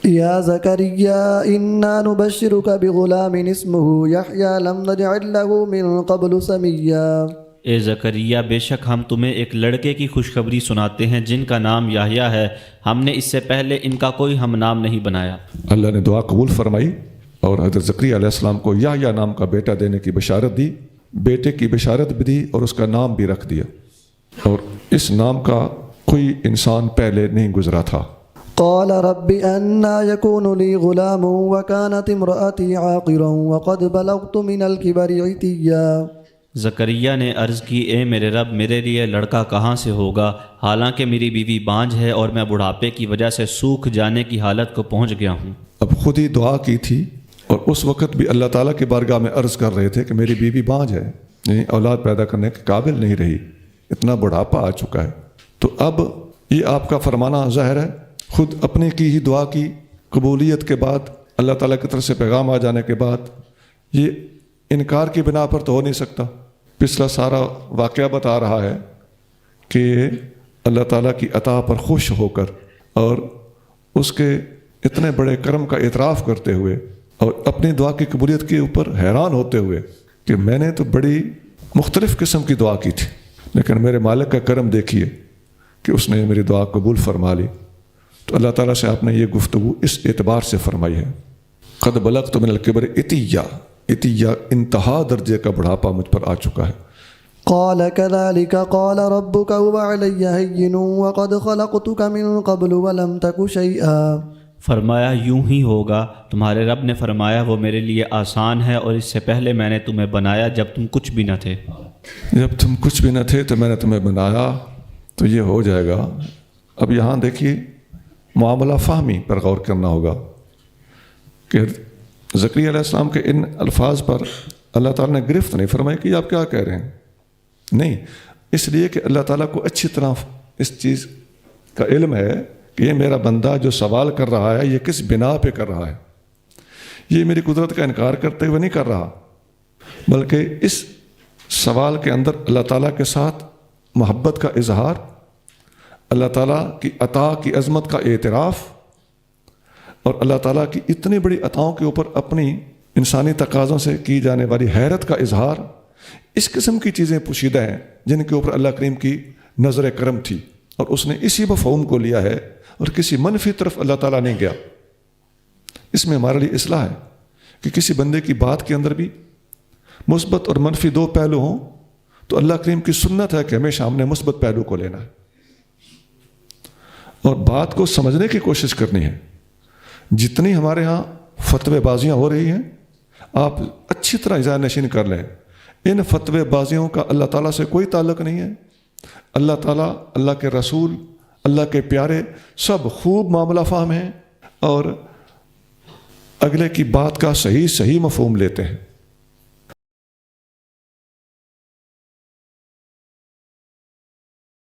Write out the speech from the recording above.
يا زكريا إنا نبشرك بغلام اسمه يحيى لم نجعل له من قبل سميا۔ اے زکریا، بے شک ہم تمہیں ایک لڑکے کی خوشخبری سناتے ہیں جن کا نام یحییٰ ہے، ہم نے اس سے پہلے ان کا کوئی ہم نام نہیں بنایا۔ اللہ نے دعا قبول فرمائی اور حضرت زکریا علیہ السلام کو یحییٰ نام کا بیٹا دینے کی بشارت دی، بیٹے کی بشارت بھی دی اور اس کا نام بھی رکھ دیا، اور اس نام کا کوئی انسان پہلے نہیں گزرا تھا۔ قال رب أنا يكون لي غلام وكانت امرأتي عاقرا وقد بلغت من الكبر عتيا۔ زکریا نے عرض کی، اے میرے رب، میرے لیے لڑکا کہاں سے ہوگا، حالانکہ میری بیوی بانجھ ہے اور میں بڑھاپے کی وجہ سے سوکھ جانے کی حالت کو پہنچ گیا ہوں۔ اب خود ہی دعا کی تھی اور اس وقت بھی اللہ تعالیٰ کی بارگاہ میں عرض کر رہے تھے کہ میری بیوی بانجھ ہے، یعنی اولاد پیدا کرنے کے قابل نہیں رہی، اتنا بڑھاپا آ چکا ہے۔ تو اب یہ آپ کا فرمانا ظاہر ہے، خود اپنے کی ہی دعا کی قبولیت کے بعد، اللہ تعالیٰ کی طرف سے پیغام آ جانے کے بعد یہ انکار کی بنا پر تو ہو نہیں سکتا۔ پچھلا سارا واقعہ بتا رہا ہے کہ اللہ تعالیٰ کی عطا پر خوش ہو کر اور اس کے اتنے بڑے کرم کا اعتراف کرتے ہوئے اور اپنی دعا کی قبولیت کے اوپر حیران ہوتے ہوئے کہ میں نے تو بڑی مختلف قسم کی دعا کی تھی، لیکن میرے مالک کا کرم دیکھیے کہ اس نے میری دعا قبول فرما لی۔ تو اللہ تعالیٰ سے آپ نے یہ گفتگو اس اعتبار سے فرمائی ہے، قد بلغت من الکبر عتیہ، عتیہ انتہا درجے کا بڑھاپا مجھ پر آ چکا ہے۔ قال كذلك قال ربك هو علي هين وقد خلقتك من قبل ولم تك شيئا۔ فرمایا، یوں ہی ہوگا، تمہارے رب نے فرمایا وہ میرے لیے آسان ہے، اور اس سے پہلے میں نے تمہیں بنایا جب تم کچھ بھی نہ تھے۔ جب تم کچھ بھی نہ تھے تو میں نے تمہیں بنایا، تو یہ ہو جائے گا۔ اب یہاں دیکھیے معاملہ فہمی پر غور کرنا ہوگا کہ زکریا علیہ السلام کے ان الفاظ پر اللہ تعالیٰ نے گرفت نہیں فرمائی کہ آپ کیا کہہ رہے ہیں، نہیں، اس لیے کہ اللہ تعالیٰ کو اچھی طرح اس چیز کا علم ہے کہ یہ میرا بندہ جو سوال کر رہا ہے یہ کس بنا پہ کر رہا ہے، یہ میری قدرت کا انکار کرتے ہوئے نہیں کر رہا، بلکہ اس سوال کے اندر اللہ تعالیٰ کے ساتھ محبت کا اظہار، اللہ تعالیٰ کی عطا کی عظمت کا اعتراف اور اللہ تعالیٰ کی اتنی بڑی عطاؤں کے اوپر اپنی انسانی تقاضوں سے کی جانے والی حیرت کا اظہار، اس قسم کی چیزیں پوشیدہ ہیں جن کے اوپر اللہ کریم کی نظر کرم تھی، اور اس نے اسی مفہوم کو لیا ہے اور کسی منفی طرف اللہ تعالیٰ نہیں گیا۔ اس میں ہمارے لیے اصلاح ہے کہ کسی بندے کی بات کے اندر بھی مثبت اور منفی دو پہلو ہوں تو اللہ کریم کی سنت ہے کہ ہمیشہ ہم نے مثبت پہلو کو لینا ہے اور بات کو سمجھنے کی کوشش کرنی ہے۔ جتنی ہمارے ہاں فتوے بازیاں ہو رہی ہیں، آپ اچھی طرح ذہن نشین کر لیں، ان فتوے بازیوں کا اللہ تعالیٰ سے کوئی تعلق نہیں ہے۔ اللہ تعالیٰ، اللہ کے رسول، اللہ کے پیارے سب خوب معاملہ فہم ہیں اور اگلے کی بات کا صحیح مفہوم لیتے ہیں۔